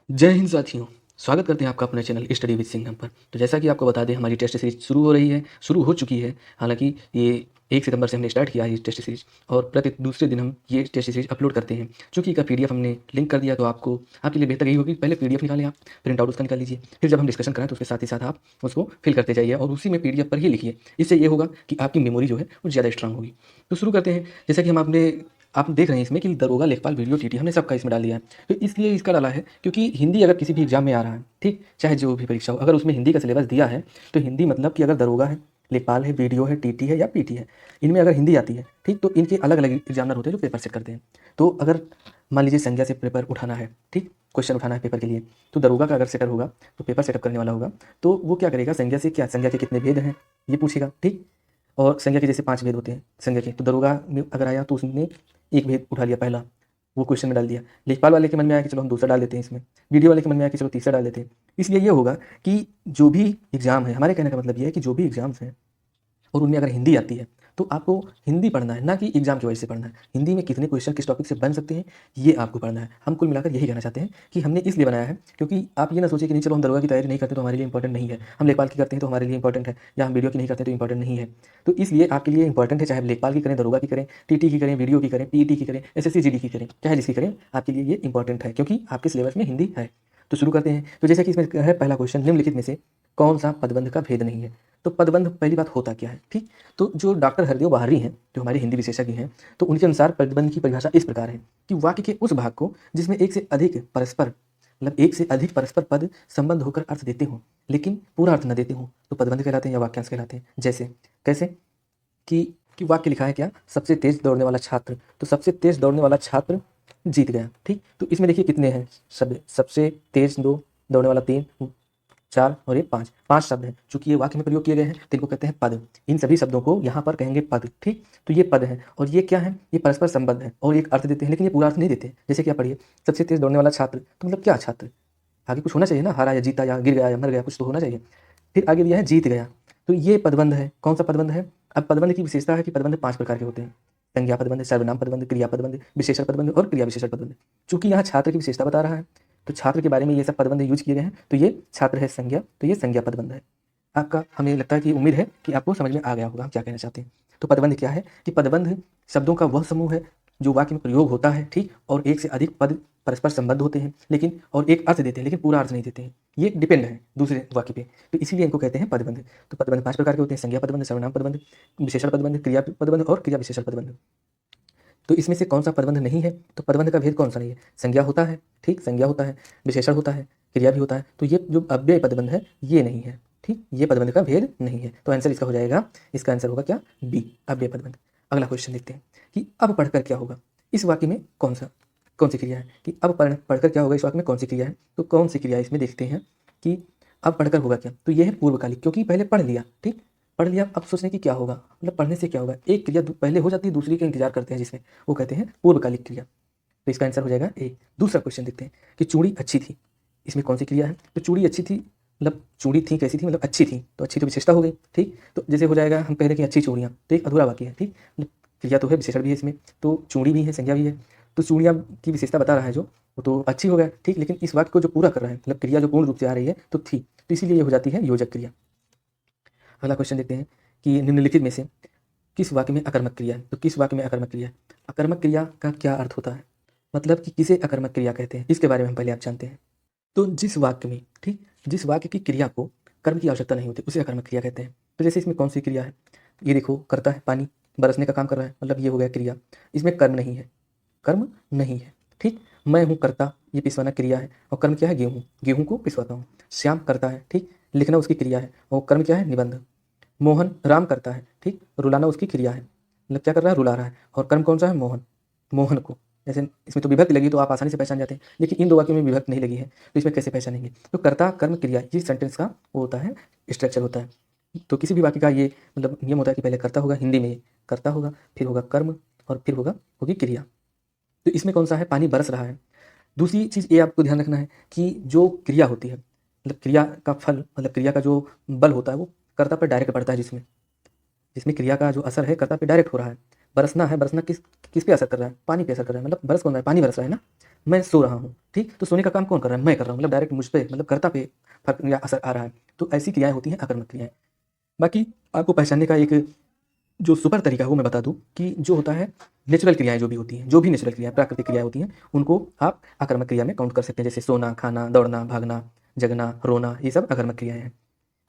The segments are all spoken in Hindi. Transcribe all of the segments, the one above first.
जय हिंद साथियों। स्वागत करते हैं आपका अपने चैनल स्टडी विद सिंघम पर। तो जैसा कि आपको बता दें, हमारी टेस्ट सीरीज शुरू हो रही है, शुरू हो चुकी है। हालांकि ये 1 सितंबर से हमने स्टार्ट किया है ये टेस्ट सीरीज, और प्रति दूसरे दिन हम ये टेस्ट सीरीज अपलोड करते हैं। चूँकि इसका पीडीएफ हमने लिंक कर दिया, तो आपके लिए बेहतर यही होगी, पहले पीडीएफ निकालें, आप प्रिंट आउट उसका निकाल लीजिए। फिर जब हम डिस्कशन करें तो उसके साथ ही साथ आप उसको फिल करते जाइए और उसी में पीडीएफ पर ही लिखिए। इससे ये होगा कि आपकी मेमोरी जो है वो ज़्यादा स्ट्रांग होगी। तो शुरू करते हैं। जैसा कि आप देख रहे हैं इसमें कि दरोगा, लेखपाल, वीडियो, टीटी हमने सबका इसमें डाल दिया है। तो इसलिए इसका डाला है क्योंकि हिंदी अगर किसी भी एग्जाम में आ रहा है, ठीक, चाहे जो भी परीक्षा हो, अगर उसमें हिंदी का सिलेबस दिया है, तो हिंदी मतलब कि अगर दरोगा है, लेखपाल है, वीडियो है, टीटी है या पीटी है, इनमें अगर हिंदी आती है, ठीक, तो इनके अलग अलग एग्जामिनर होते हैं जो पेपर सेट करते हैं। तो अगर मान लीजिए संज्ञा से पेपर उठाना है, ठीक, क्वेश्चन उठाना है पेपर के लिए, तो दरोगा का अगर सेटर होगा, तो पेपर सेटअप करने वाला होगा, तो वो क्या करेगा, संज्ञा से क्या, संज्ञा के कितने भेद हैं ये पूछेगा, ठीक। और संज्ञा के जैसे 5 भेद होते हैं संज्ञा के, तो दरोगा में अगर आया तो उसने एक भेद उठा लिया पहला, वो क्वेश्चन में डाल दिया। लेखपाल वाले के मन में आया कि चलो हम दूसरा डाल देते हैं इसमें, वीडियो वाले के मन में आया कि चलो तीसरा डाल देते हैं। इसलिए ये होगा कि जो भी एग्जाम है, हमारे कहने का मतलब ये है कि जो भी एग्जाम्स हैं और उनमें अगर हिंदी आती है, तो आपको हिंदी पढ़ना है, ना कि एग्जाम की वजह से पढ़ना है। हिंदी में कितने क्वेश्चन किस टॉपिक से बन सकते हैं, ये आपको पढ़ना है। हम कुल मिलाकर यही कहना चाहते हैं कि हमने इसलिए बनाया है क्योंकि आप ये ना सोचिए कि नहीं, चलो हम दरोगा की तैयारी नहीं करते तो हमारे लिए इंपॉर्टेंट नहीं है, हम लेखपाल की करते हैं तो हमारे लिए इंपॉर्टेंट है, या हम वीडियो की नहीं करते तो इंपॉर्टेंट नहीं है। तो इसलिए आपके लिए इंपॉर्टेंट है, चाहे लेखपाल की करें, दरोगा की करें, टीटी की करें, वीडियो की करें, पीईटी की करें, एसएससी जीडी की करें, चाहे जिसकी करें, आपके लिए ये इंपॉर्टेंट है क्योंकि आपके सिलेबस में हिंदी है। तो शुरू करते हैं। तो जैसे कि इसमें है पहला क्वेश्चन, निम्नलिखित में से कौन सा पदबंध का भेद नहीं है। तो पदबंध पहली बात होता क्या है, ठीक। तो जो डॉक्टर हरदेव बाहरी हैं, जो हमारे हिंदी विशेषज्ञ हैं, तो उनके अनुसार पदबंध की परिभाषा इस प्रकार है कि वाक्य के उस भाग को जिसमें एक से अधिक परस्पर, मतलब एक से अधिक परस्पर पद संबंध होकर अर्थ देते हों लेकिन पूरा अर्थ न देते हों, तो पदबंध कहलाते हैं या वाक्यांश कहलाते हैं। जैसे कैसे कि वाक्य लिखा है क्या, सबसे तेज दौड़ने वाला छात्र, तो सबसे तेज दौड़ने वाला छात्र जीत गया, ठीक। तो इसमें देखिए कितने हैं शब्द, सबसे तेज 2, दौड़ने वाला 3, 4 और ये 5 शब्द हैं। चूंकि ये वाक्य में प्रयोग किए गए हैं तो इनको कहते हैं पद। इन सभी शब्दों को यहाँ पर कहेंगे पद, ठीक। तो ये पद है और ये क्या है, ये परस्पर संबंध है और एक अर्थ देते हैं, लेकिन ये पूरा अर्थ नहीं देते। जैसे क्या पढ़िए, सबसे तेज दौड़ने वाला छात्र, तो मतलब क्या छात्र, आगे कुछ होना चाहिए ना, हारा या जीता या गिर गया या मर गया, कुछ तो होना चाहिए। फिर आगे दिया है जीत गया, तो ये पदबंध है। कौन सा पदबंध है। अब पदबंध की विशेषता है कि पदबंध 5 प्रकार के होते हैं। संज्ञा पदबंध, सर्वनाम पदबंध, क्रिया पदबंध, विशेषण पदबंध और क्रिया विशेषण पदबंध। चूंकि यहाँ छात्र की विशेषता बता रहा है, तो छात्र के बारे में ये सब पदबंध यूज किए गए हैं, तो ये छात्र है संज्ञा, तो ये संज्ञा पदबंध है। आपका, हमें लगता है कि उम्मीद है कि आपको समझ में आ गया होगा हम क्या कहना चाहते हैं। तो पदबंध क्या है कि पदबंध शब्दों का वह समूह है जो वाक्य में प्रयोग होता है, ठीक, और एक से अधिक पद परस्पर संबद्ध होते हैं, लेकिन और एक अर्थ देते हैं लेकिन पूरा अर्थ नहीं देते हैं। ये डिपेंड है दूसरे वाक्य पे, तो इसीलिए इनको कहते हैं पदबंध। तो पदबंध 5 प्रकार के होते हैं, संज्ञा पदबंध, सर्वनाम पदबंध, विशेषण पदबंध, क्रिया पदबंध और क्रिया विशेषण पदबंध। तो इसमें से कौन सा पदबंध नहीं है, तो पदबंध का भेद कौन सा नहीं है, संज्ञा होता है, ठीक, संज्ञा होता है, विशेषण होता है, क्रिया भी होता है, तो ये जो अव्यय पदबंध है ये नहीं है, ठीक, ये पदबंध का भेद नहीं है। तो आंसर इसका हो जाएगा, इसका आंसर होगा क्या, बी, अव्यय पदबंध। अगला क्वेश्चन देखते हैं कि अब पढ़कर क्या होगा। इस वाक्य में कौन सी क्रिया है, कि अब पढ़कर क्या होगा, इस वाक्य में कौन सी क्रिया है। तो कौन सी क्रिया इसमें देखते हैं कि अब पढ़कर होगा क्या, तो ये है पूर्वकालिक, क्योंकि पहले पढ़ लिया, ठीक, पढ़ लिया, अब सोचने की क्या होगा, मतलब पढ़ने से क्या होगा, एक क्रिया पहले हो जाती है, दूसरी का इंतजार करते हैं जिसमें वो कहते हैं पूर्वकालिक क्रिया। तो इसका आंसर हो जाएगा ए। दूसरा क्वेश्चन देखते हैं कि चूड़ी अच्छी थी, इसमें कौन सी क्रिया है। तो चूड़ी अच्छी थी, मतलब चूड़ी थी कैसी थी, मतलब अच्छी थी, तो अच्छी तो विशेषता हो गई, ठीक। तो जैसे हो जाएगा, हम कह रहे कि अच्छी चूड़ियाँ, तो एक अधूरा वाक्य है, ठीक, मतलब क्रिया तो है, विशेषण भी है इसमें, तो चूड़ी भी है, संज्ञा भी है, तो चूड़ियाँ की विशेषता बता रहा है जो, वो तो अच्छी हो गया, ठीक। लेकिन इस वाक्य को जो पूरा कर रहा है, मतलब क्रिया जो पूर्ण रूप से आ रही है, तो थी, तो इसीलिए ये हो जाती है योजक क्रिया। अगला क्वेश्चन देखते हैं कि निम्नलिखित में से किस वाक्य में अकर्मक क्रिया है। तो किस वाक्य में अकर्मक क्रिया है, अकर्मक क्रिया का क्या अर्थ होता है, मतलब कि किसे अकर्मक क्रिया कहते हैं, इसके बारे में हम पहले आप जानते हैं। तो जिस वाक्य में, ठीक, जिस वाक्य की क्रिया को कर्म की आवश्यकता नहीं होती उसे अकर्मक क्रिया कहते हैं। तो जैसे इसमें कौन सी क्रिया है, ये देखो, करता है, पानी बरसने का काम कर रहा है, मतलब ये हो गया क्रिया, इसमें कर्म नहीं है, कर्म नहीं है, ठीक। मैं हूँ करता, ये पिसवाना क्रिया है, और कर्म क्या है, गेहूँ, गेहूँ को पिसवाता हूँ। श्याम करता है, ठीक, लिखना उसकी क्रिया है, और कर्म क्या है, निबंध। मोहन राम करता है, ठीक, रुलाना उसकी क्रिया है, मतलब क्या कर रहा है, रुला रहा है, और कर्म कौन सा है, मोहन, मोहन को। जैसे इसमें तो विभक्ति लगी तो आप आसानी से पहचान जाते हैं, लेकिन इन दो वाक्यों में विभक्ति नहीं लगी है, तो इसमें कैसे पहचानेंगे। तो कर्ता कर्म क्रिया, ये सेंटेंस का वो होता है, स्ट्रक्चर होता है। तो किसी भी वाक्य का ये मतलब नियम होता है कि पहले कर्ता होगा, हिंदी में कर्ता होगा, फिर होगा कर्म, और फिर होगी क्रिया। तो इसमें कौन सा है, पानी बरस रहा है। दूसरी चीज़ ये आपको ध्यान रखना है कि जो क्रिया होती है, मतलब क्रिया का फल, मतलब क्रिया का जो बल होता है वो कर्ता पर डायरेक्ट पड़ता है, जिसमें जिसमें क्रिया का जो असर है कर्ता पे डायरेक्ट हो रहा है। बरसना है, बरसना किस पे असर कर रहा है? पानी पे असर कर रहा है, मतलब बरस कौन रहा है? पानी बरस रहा है ना। मैं सो रहा हूँ, ठीक, तो सोने का काम कौन कर रहा है? मैं कर रहा हूँ, मतलब डायरेक्ट मुझ पे, मतलब कर्ता पे फर्क या असर आ रहा है। तो ऐसी क्रियाएं होती हैं आकर्मक क्रियाएं। बाकी आपको पहचानने का एक जो सुपर तरीका है वो मैं बता दूं कि जो होता है नेचुरल क्रियाएं, जो भी होती हैं, जो भी नेचुरल क्रियाएं, प्राकृतिक क्रियाएं होती हैं, उनको आप आकर्मक क्रिया में काउंट कर सकते हैं। जैसे सोना, खाना, दौड़ना, भागना, जगना, रोना, ये सब आकर्मक क्रियाएं हैं।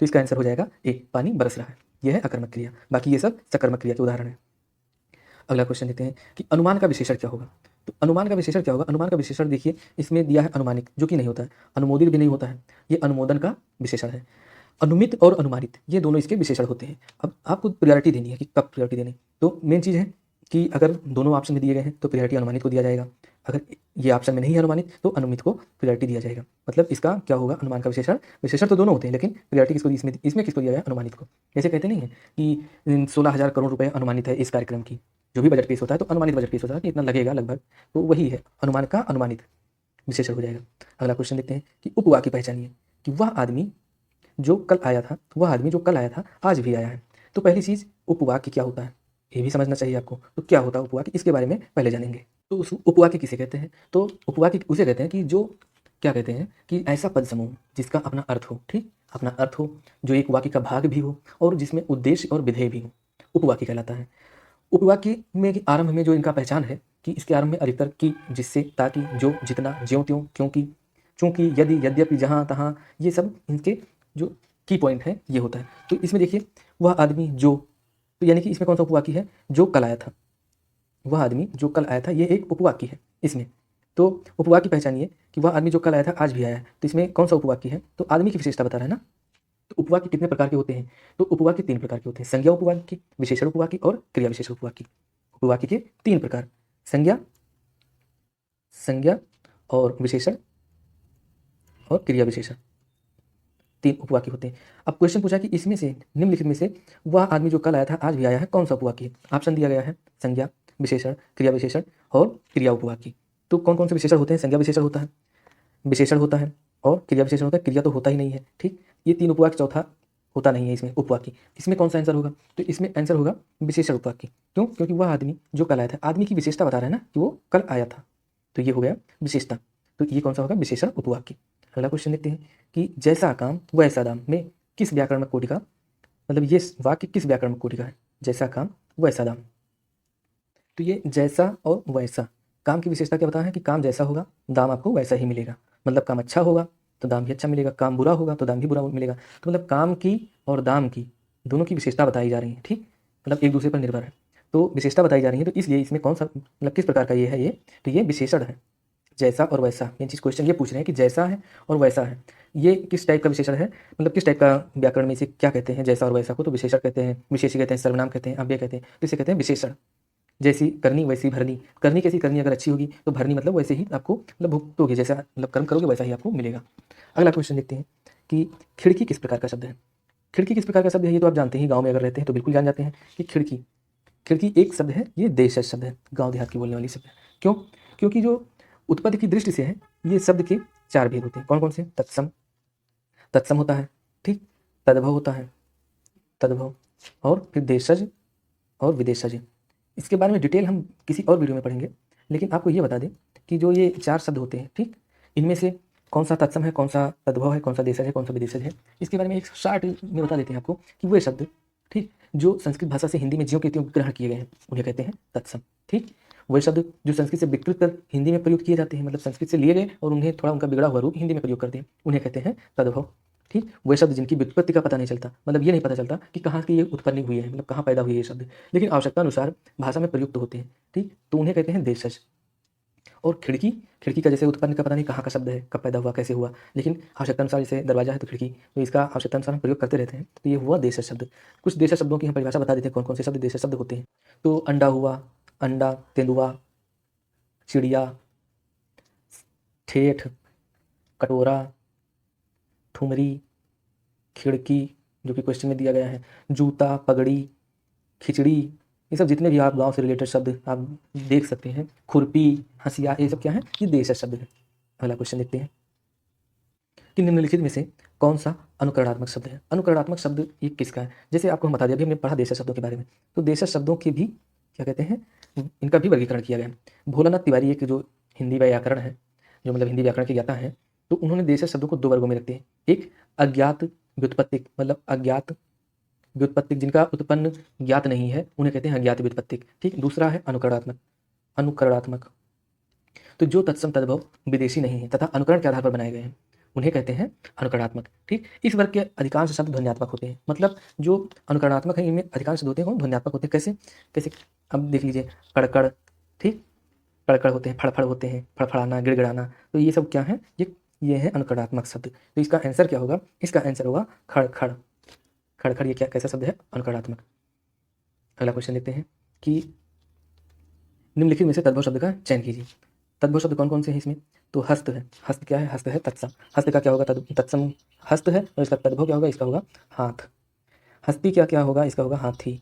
तो इसका आंसर हो जाएगा ए, पानी बरस रहा है, यह है आकर्मक क्रिया। बाकी ये सब सकर्मक क्रिया के उदाहरण है। अगला क्वेश्चन देखते हैं कि अनुमान का विशेषण क्या होगा। तो अनुमान का विशेषण क्या होगा? अनुमान का विशेषण देखिए, इसमें दिया है अनुमानित, जो कि नहीं होता है, अनुमोदित भी नहीं होता है, ये अनुमोदन का विशेषण है। अनुमित और अनुमानित ये दोनों इसके विशेषण होते हैं। अब आपको प्रायोरिटी देनी है कि कब प्रायोरिटी देनी। तो मेन चीज़ है कि अगर दोनों ऑप्शन में दिए गए हैं तो प्रायोरिटी अनुमानित को दिया जाएगा, अगर ये ऑप्शन में नहीं है अनुमानित तो अनुमित को प्रायोरिटी दिया जाएगा। मतलब इसका क्या होगा? अनुमान का विशेषण, विशेषण तो दोनों होते हैं लेकिन प्रायोरिटी किसको, इसमें किसको दिया गया? अनुमानित को। जैसे कहते नहीं है कि 16,000 करोड़ रुपए अनुमानित है इस कार्यक्रम की, जो भी बजट पेश होता है तो अनुमानित बजट पेश होता है कि इतना लगेगा लगभग, तो वही है अनुमान का अनुमानित विशेषण हो जाएगा। अगला क्वेश्चन देखते हैं कि उपवाक्य पहचानिए कि वह आदमी जो कल आया था, वह आदमी जो कल आया था आज भी आया है। तो पहली चीज़, उपवाक्य क्या होता है ये भी समझना चाहिए आपको। तो क्या होता है उपवाक्य, इसके बारे में पहले जानेंगे। तो उस उपवाक्य किसे कहते हैं? तो उपवाक्य उसे कहते हैं कि जो क्या कहते हैं कि ऐसा पद समूह जिसका अपना अर्थ हो, ठीक, अपना अर्थ हो, जो एक वाक्य का भाग भी हो और जिसमें उद्देश्य और विधेय भी हो, उपवाक्य कहलाता है। उपवाक्य में कि आरंभ में जो इनका पहचान है कि इसके आरंभ में अधिकतर की, जिससे, ताकि, जो, जितना, ज्यों त्यों, क्योंकि, चूंकि, यदि, यद्यपि, जहाँ तहाँ, ये सब इनके जो की पॉइंट है ये होता है। तो इसमें देखिए वह आदमी जो, तो यानी कि इसमें कौन सा उपवाक्य है? जो कल आया था, वह आदमी जो कल आया था, ये एक उपवाक्य है इसमें। तो उपवाक्य पहचानिए कि वह आदमी जो कल आया था आज भी आया है, तो इसमें कौन सा उपवाक्य है? तो आदमी की विशेषता बता रहा है ना। तो उपवाक्य कितने प्रकार के होते हैं? तो उपवाक्य 3 प्रकार के होते हैं, संज्ञा उपवाक्य, विशेषण उपवाक्य और क्रिया विशेषण उपवाक्य। उपवाक्य के 3 प्रकार, संज्ञा, संज्ञा और विशेषण और क्रिया विशेषण, 3 उपवाक्य होते हैं। अब क्वेश्चन पूछा कि इसमें से, निम्नलिखित में से, वह आदमी जो कल आया था आज भी आया है, कौन सा उपवाक्य है? ऑप्शन दिया गया है संज्ञा, विशेषण, क्रिया विशेषण और क्रिया उपवाक्य। तो कौन कौन से विशेषण होते हैं? संज्ञा विशेषण होता है, विशेषण होता है और क्रिया विशेषण होता है। क्रिया तो होता ही नहीं है, ठीक, ये 3 उपवाक्य, चौथा होता नहीं है इसमें उपवाक्य। इसमें कौन सा आंसर होगा? तो इसमें आंसर होगा विशेषण उपवाक्य। क्यों? क्योंकि वह आदमी जो कल आया था, आदमी की विशेषता बता रहा है ना कि वो कल आया था, तो ये हो गया विशेषता। तो ये कौन सा होगा? विशेषण उपवाक्य। अगला क्वेश्चन देखते हैं कि जैसा काम वैसा दाम में किस व्याकरण कोटि का, मतलब ये वाक्य किस व्याकरण कोटि का है? जैसा काम वैसा दाम। तो ये जैसा और वैसा, काम की विशेषता क्या बता है कि काम जैसा होगा दाम आपको वैसा ही मिलेगा। मतलब काम अच्छा होगा तो दाम भी अच्छा मिलेगा, काम बुरा होगा तो दाम भी बुरा मिलेगा। तो मतलब काम की और दाम की दोनों की विशेषता बताई जा रही है, ठीक, मतलब एक दूसरे पर निर्भर है। तो विशेषता बताई जा रही है, तो इसलिए इसमें कौन सा, मतलब किस प्रकार का ये है, ये तो ये विशेषण है। जैसा और वैसा, ये चीज़ क्वेश्चन ये पूछ रहे हैं कि जैसा है और वैसा है, ये किस टाइप का विशेषण है, मतलब किस टाइप का व्याकरण में इसे क्या कहते हैं? जैसा और वैसा को तो विशेषण कहते हैं, विशेषी कहते हैं, सर्वनाम कहते हैं, अव्यय कहते हैं, तो इसे कहते हैं विशेषण। जैसी करनी वैसी भरनी, करनी कैसी, करनी अगर अच्छी होगी तो भरनी मतलब वैसे ही आपको, मतलब भुगतोगे, जैसा मतलब कर्म करोगे वैसा ही आपको मिलेगा। अगला क्वेश्चन देखते हैं कि खिड़की किस प्रकार का शब्द है? खिड़की किस प्रकार का शब्द है? ये तो आप जानते हैं, गाँव में अगर रहते हैं तो बिल्कुल जान जाते हैं कि खिड़की, खिड़की एक शब्द है, ये देशज शब्द है, गाँव देहात की बोलने वाली शब्द है। क्यों? क्योंकि जो उत्पत्ति की दृष्टि से है, ये शब्द के 4 भेद होते हैं। कौन कौन से? तत्सम, तत्सम होता है, ठीक, तद्भव होता है, तद्भव, और फिर देशज और विदेशज। इसके बारे में डिटेल हम किसी और वीडियो में पढ़ेंगे, लेकिन आपको ये बता दें कि जो ये 4 शब्द होते हैं, ठीक, इनमें से कौन सा तत्सम है, कौन सा तद्भव है, कौन सा देशज है, कौन सा विदेशज है, इसके बारे में एक शॉर्ट में बता देते हैं आपको कि वे शब्द, ठीक, जो संस्कृत भाषा से हिंदी में ज्यों के त्यों ग्रहण किए गए हैं उन्हें कहते हैं तत्सम, ठीक। वही शब्द जो संस्कृत से विकृत कर हिंदी में प्रयुक्त किए जाते हैं, मतलब संस्कृत से लिए गए और उन्हें थोड़ा उनका बिगड़ा हुआ रूप हिंदी में प्रयोग करते हैं, उन्हें कहते हैं तद्भव, ठीक। वह शब्द जिनकी व्युत्पत्ति का पता नहीं चलता, मतलब ये नहीं पता चलता कि कहाँ की ये उत्पन्न हुई है, मतलब कहाँ पैदा हुई है ये शब्द, लेकिन आवश्यकता अनुसार भाषा में प्रयुक्त होते हैं, ठीक, तो उन्हें कहते हैं देशज। और खिड़की, खिड़की का जैसे उत्पन्न का पता नहीं कहाँ का शब्द है, कब पैदा हुआ, कैसे हुआ, लेकिन आवश्यकता अनुसार जैसे दरवाजा है तो खिड़की, तो इसका आवश्यकता अनुसार हम प्रयोग करते रहते हैं, तो ये हुआ देशज शब्द। कुछ देशज शब्दों की हम परिभाषा बता देते हैं, कौन कौन से शब्द देशज शब्द होते हैं। तो अंडा हुआ, अंडा, तेंदुआ, चिड़िया, ठेठ, कटोरा, ठुमरी, खिड़की, जो कि क्वेश्चन में दिया गया है, जूता, पगड़ी, खिचड़ी, ये सब जितने भी आप गांव से रिलेटेड शब्द आप देख सकते हैं, खुरपी, हंसिया, ये सब क्या है? ये देशज शब्द है। अगला क्वेश्चन देखते हैं कि निम्नलिखित में से कौन सा अनुकरणात्मक शब्द है? अनुकरणात्मक शब्द ये किसका है? जैसे आपको हम बता दिया, अभी हमने पढ़ा देशज शब्दों के बारे में, तो देशज शब्दों के भी क्या कहते हैं, इनका भी वर्गीकरण किया गया। भोलानाथ तिवारी एक जो हिंदी व्याकरण है, जो मतलब हिंदी व्याकरण के ज्ञाता हैं, तो उन्होंने देशज शब्दों को 2 वर्गों में रखते हैं। एक अज्ञात व्युत्पत्तिक, मतलब अज्ञात व्युत्पत्तिक, जिनका उत्पन्न ज्ञात नहीं है उन्हें कहते हैं अज्ञात व्युत्पत्तिक, ठीक। दूसरा है अनुकरणात्मक। अनुकरणात्मक तो जो तत्सम तद्भव विदेशी नहीं है तथा अनुकरण के आधार पर बनाए गए हैं उन्हें कहते हैं अनुकरणात्मक, ठीक। इस वर्ग के अधिकांश शब्द ध्वन्यात्मक होते हैं, मतलब जो अनुकरणात्मक है इनमें अधिकांश शब्द होते हैं ध्वन्यात्मक होते हैं। कैसे कैसे अब देख लीजिए, कड़कड़, ठीक, कड़कड़ होते हैं, फड़फड़ होते हैं, फड़फड़ाना, गिड़गिड़ाना, तो ये सब क्या है, ये है अनुकरणात्मक शब्द। तो इसका आंसर क्या होगा, इसका आंसर होगा खड़खड़। खड़खड़ ये क्या कैसा शब्द है, अनुकरणात्मक। अगला क्वेश्चन देखते हैं कि निम्नलिखित में से तद्भव शब्द का चयन कीजिए। तद्भव शब्द कौन कौन से हैं इसमें, तो हस्त है। हस्त क्या है, हस्त है तत्सम। हस्त का क्या होगा, तत्सम हस्त है, और इसका तद्भव क्या होगा, इसका होगा हाथ। हस्ती क्या क्या होगा, इसका होगा हाथी।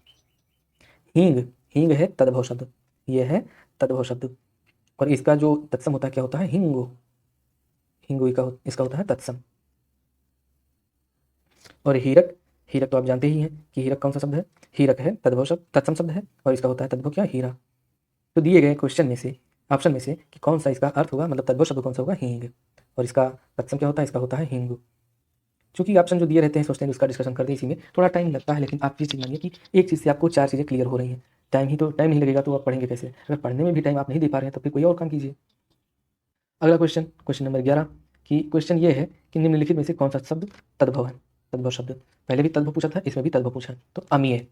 हींग, हींग है तद्भव शब्द, ये है तद्भव शब्द, और इसका जो तत्सम होता है क्या होता है, हिंगो। हिंगो इसका होता है तत्सम। और हीरक, हीरक तो आप जानते ही हैं कि हीरक कौन सा शब्द है, हीरक है तद्भव शब्द, तत्सम शब्द है, और इसका होता है तद्भव क्या, हीरा। तो दिए गए क्वेश्चन में से, ऑप्शन में से कि कौन सा इसका अर्थ होगा, मतलब तद्भव शब्द कौन सा होगा, हींग, और इसका तत्सम क्या होता है, इसका होता है हिंग। चूंकि ऑप्शन जो दिए रहते हैं सोचते हैं उसका डिस्कशन करते हैं, इसी में थोड़ा टाइम लगता है, लेकिन आप ये चीज़ मानिए कि एक चीज़ से आपको 4 चीज़ें क्लियर हो रही हैं। टाइम नहीं लगेगा तो आप पढ़ेंगे कैसे, अगर पढ़ने में भी टाइम आप नहीं दे पा रहे हैं तो फिर कोई और काम कीजिए। अगला क्वेश्चन, क्वेश्चन नंबर 11 कि क्वेश्चन ये है कि निम्नलिखित में से कौन सा शब्द तद्भव है। तद्भव शब्द पहले भी तद्भव पूछा था, इसमें भी तद्भव पूछा है, तो अमीय,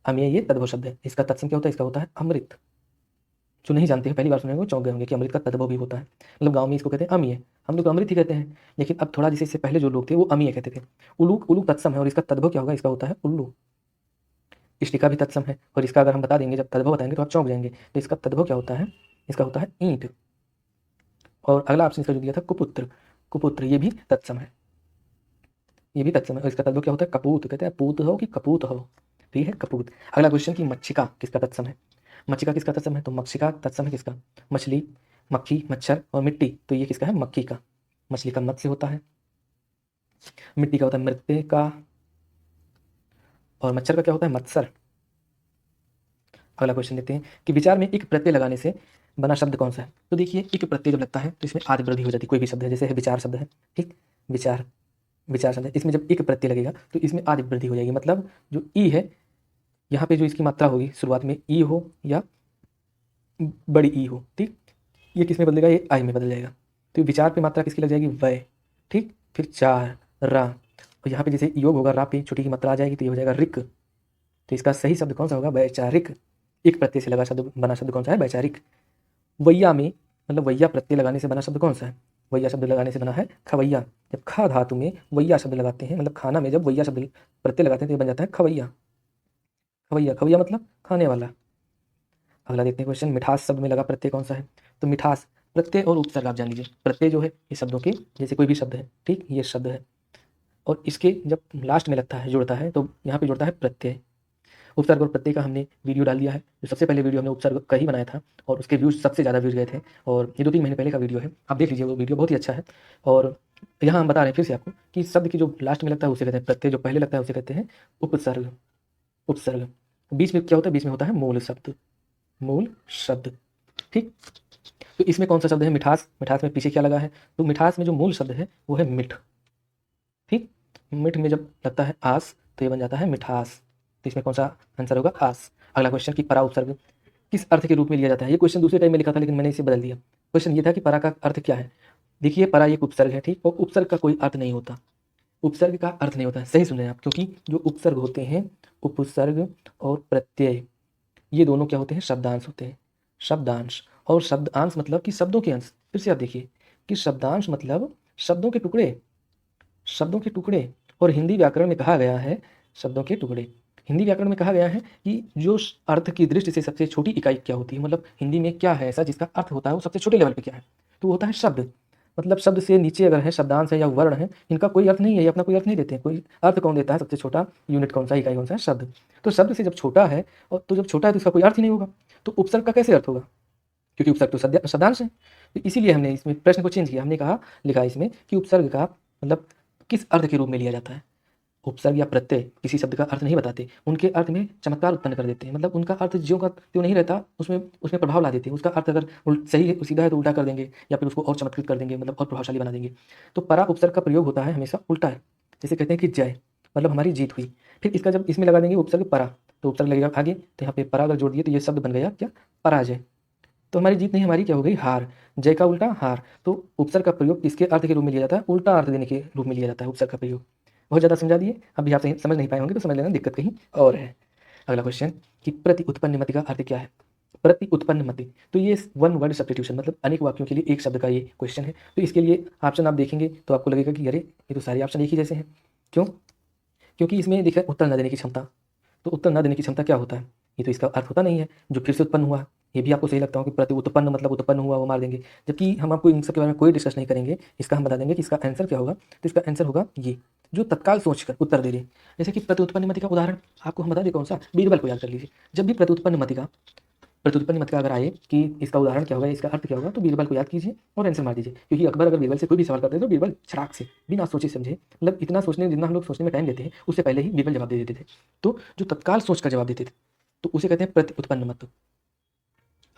अमीय ये तद्भव शब्द है। इसका तत्सम क्या होता है, इसका होता है अमृत। जो नहीं जानते हैं पहली बार सुनेंगे वो चौंक गए होंगे कि अमृत का तद्भव भी होता है, मतलब गांव में इसको कहते हैं अमीय, हम लोग अमृत ही कहते हैं, लेकिन अब थोड़ा जैसे इससे पहले जो लोग थे वो अमीय कहते थे। उलूक, उलूक तत्सम है, और इसका तद्भव क्या होगा, इसका होता है उल्लू। इष्टिका भी तत्सम है, और इसका अगर हम बता देंगे, जब तद्भव बताएंगे तो आप चौंक जाएंगे। तो इसका तद्भव क्या होता है, इसका होता है ईंट। और अगला ऑप्शन इसका जो दिया था कुपुत्र, कुपुत्र ये भी तत्सम है, ये भी तत्सम है, और इसका तद्भव क्या होता है, कपूत। कहते हैं पूत हो कि कपूत हो, तो ये है कपूत। अगला क्वेश्चन की मच्छिका किसका तत्सम है, मच्छिका किसका तत्सम है, तो मक्षिका तत्सम है किसका, मछली, मक्खी, मच्छर और मिट्टी, तो ये किसका है, मक्खी का। मछली का मत्स्य होता है, मिट्टी का होता है मृत्तिका, और मच्छर का क्या होता है, मत्सर। अगला क्वेश्चन देखते हैं कि विचार में एक प्रत्यय लगाने से बना शब्द कौन सा है। तो देखिए एक प्रत्यय जब लगता है तो इसमें आदि वृद्धि हो जाती है, कोई भी शब्द है, जैसे है विचार शब्द है, ठीक, विचार, विचार शब्द है, इसमें जब एक प्रत्यय लगेगा तो इसमें आदि वृद्धि हो जाएगी, मतलब जो ई है यहाँ पे जो इसकी मात्रा होगी शुरुआत में ई हो या बड़ी ई हो, ठीक, ये किस में बदलेगा, ये आई में बदल जाएगा। तो विचार पे मात्रा किसकी लग जाएगी, वय, ठीक, फिर चार, रा, और यहाँ पे जैसे योग होगा रा पे छोटी की मात्रा आ जाएगी तो ये हो जाएगा रिक। तो इसका सही शब्द कौन सा होगा, वैचारिक। एक प्रत्यय से लगा शब्द बना शब्द कौन सा है, वैचारिक। वैया में, मतलब वैया प्रत्यय लगाने से बना शब्द कौन सा है, वैया शब्द लगाने से बना है खवैया। जब खा धातु में वैया शब्द लगाते हैं, मतलब खाना में जब वैया शब्द प्रत्यय लगाते हैं तो ये बन जाता है खवैया। खवैया, खवैया मतलब खाने वाला। अगला देखते हैं क्वेश्चन, मिठास शब्द में लगा प्रत्यय कौन सा है। तो मिठास प्रत्यय और उपसर्ग आप जान लीजिए। प्रत्यय जो है ये शब्दों के, जैसे कोई भी शब्द है, ठीक, ये शब्द है, और इसके जब लास्ट में लगता है, जुड़ता है, तो यहाँ पे जुड़ता है प्रत्यय। उपसर्ग और प्रत्यय का हमने वीडियो डाल दिया है, जो सबसे पहले वीडियो हमने उपसर्ग का ही बनाया था, और उसके व्यूज सबसे ज़्यादा व्यूज गए थे, और ये 2-3 महीने पहले का वीडियो है, आप देख लीजिए, वो वीडियो बहुत ही अच्छा है। और यहाँ हम बता रहे हैं फिर से आपको कि शब्द की जो लास्ट में लगता है उसे कहते हैं प्रत्यय, जो पहले लगता है उसे कहते हैं उपसर्ग। उपसर्ग बीच में क्या होता है, बीच में होता है मूल शब्द, मूल शब्द, ठीक। तो इसमें कौन सा शब्द है, मिठास। मिठास में पीछे क्या लगा है, तो मिठास में जो मूल शब्द है वो है मिठ, ठीक। मिठ में जब लगता है आस तो ये बन जाता है मिठास, तो इसमें कौन सा आंसर होगा, आस। अगला क्वेश्चन कि परा उपसर्ग किस अर्थ के रूप में लिया जाता है। ये क्वेश्चन दूसरे टाइम में लिखा था लेकिन मैंने इसे बदल दिया। क्वेश्चन ये था कि परा का अर्थ क्या है। देखिए परा एक उपसर्ग है, ठीक, और उपसर्ग का कोई अर्थ नहीं होता, उपसर्ग का अर्थ नहीं होता है, सही सुन रहे हैं आप, क्योंकि जो उपसर्ग होते हैं, उपसर्ग और प्रत्यय, ये दोनों क्या होते हैं, शब्दांश होते हैं, शब्दांश। और शब्दांश मतलब कि शब्दों के अंश। फिर से आप देखिए कि शब्दांश मतलब शब्दों के टुकड़े, शब्दों के टुकड़े। और हिंदी व्याकरण में कहा गया है शब्दों के टुकड़े, हिंदी व्याकरण में कहा गया है कि जो अर्थ की दृष्टि से सबसे छोटी इकाई क्या होती है, मतलब हिंदी में क्या है ऐसा जिसका अर्थ होता है वो सबसे छोटे लेवल पे क्या है, तो होता है शब्द। मतलब शब्द से नीचे अगर है शब्दांश है या वर्ण है, इनका कोई अर्थ नहीं है, ये अपना कोई अर्थ नहीं देते हैं। कोई अर्थ कौन देता है, सबसे छोटा यूनिट कौन सा, इकाई कौन सा है, शब्द। तो शब्द से जब छोटा है, और तो जब छोटा है तो इसका कोई अर्थ ही नहीं होगा, तो उपसर्ग का कैसे अर्थ होगा, क्योंकि उपसर्ग तो शब्दांश है। तो इसीलिए हमने इसमें प्रश्न को चेंज किया, हमने कहा, लिखा इसमें कि उपसर्ग का मतलब किस अर्थ के रूप में लिया जाता है। उपसर्ग या प्रत्यय किसी शब्द का अर्थ नहीं बताते, उनके अर्थ में चमत्कार उत्पन्न कर देते हैं। मतलब उनका अर्थ ज्यों का त्यों नहीं रहता, उसमें उसमें प्रभाव ला देते हैं। उसका अर्थ अगर सही है, सीधा है तो उल्टा कर देंगे, या फिर उसको और चमत्कृत कर देंगे, मतलब और प्रभावशाली बना देंगे। तो परा उपसर्ग का प्रयोग होता है हमेशा उल्टा है। जैसे कहते हैं कि जय, मतलब हमारी जीत हुई। फिर इसका जब इसमें लगा देंगे उपसर्ग परा, तो उपसर्ग लगेगा आगे, तो यहाँ पे परा अगर जोड़ दिए तो ये शब्द बन गया क्या, पराजय। तो हमारी जीत नहीं, हमारी क्या हो गई, हार। जय का उल्टा हार। तो उपसर्ग का प्रयोग किसके अर्थ के रूप में लिया जाता है, उल्टा अर्थ देने के रूप में लिया जाता है उपसर्ग का प्रयोग। बहुत ज़्यादा समझा दिए, अभी आप समझ नहीं पाए होंगे तो समझ लेना, दिक्कत कहीं और है। अगला क्वेश्चन कि प्रति उत्पन्न मति का अर्थ क्या है। प्रति उत्पन्न मति, तो ये वन वर्ड सब्स्टिट्यूशन, मतलब अनेक वाक्यों के लिए एक शब्द का ये क्वेश्चन है। तो इसके लिए ऑप्शन आप देखेंगे तो आपको लगेगा कि अरे ये तो सारे ऑप्शन एक ही जैसे हैं। क्यों? क्योंकि इसमें देखा उत्तर न देने की क्षमता। तो उत्तर न देने की क्षमता क्या होता है, ये तो इसका अर्थ होता नहीं है जो फिर से उत्पन्न हुआ। ये भी आपको सही लगता हो कि प्रति उत्पन्न मतलब उत्पन्न हुआ, वो मार देंगे। जबकि हम आपको इन सब के बारे में कोई डिस्कस नहीं करेंगे, इसका हम बता देंगे कि इसका आंसर क्या होगा। तो इसका आंसर होगा ये, जो तत्काल सोचकर उत्तर दे रहे। जैसे कि प्रति उत्पन्न मति का उदाहरण आपको हम बता दें कौन सा, बीरबल को याद कर लीजिए। जब भी प्रत्युत्पन्न मत का अगर आए कि इसका उदाहरण क्या होगा, इसका अर्थ क्या होगा, तो बीरबल को याद कीजिए और आंसर मार दीजिए। क्योंकि अकबर अगर बीरबल से कोई भी सवाल करते थे तो बीरबल छड़ाक से बिना सोचे समझे, मतलब इतना सोचने, जितना हम लोग सोचने में टाइम देते हैं उससे पहले ही बीरबल जवाब दे देते थे। तो जो तत्काल सोच कर जवाब देते थे तो उसे कहते हैं प्रत्युत्पन्न मत।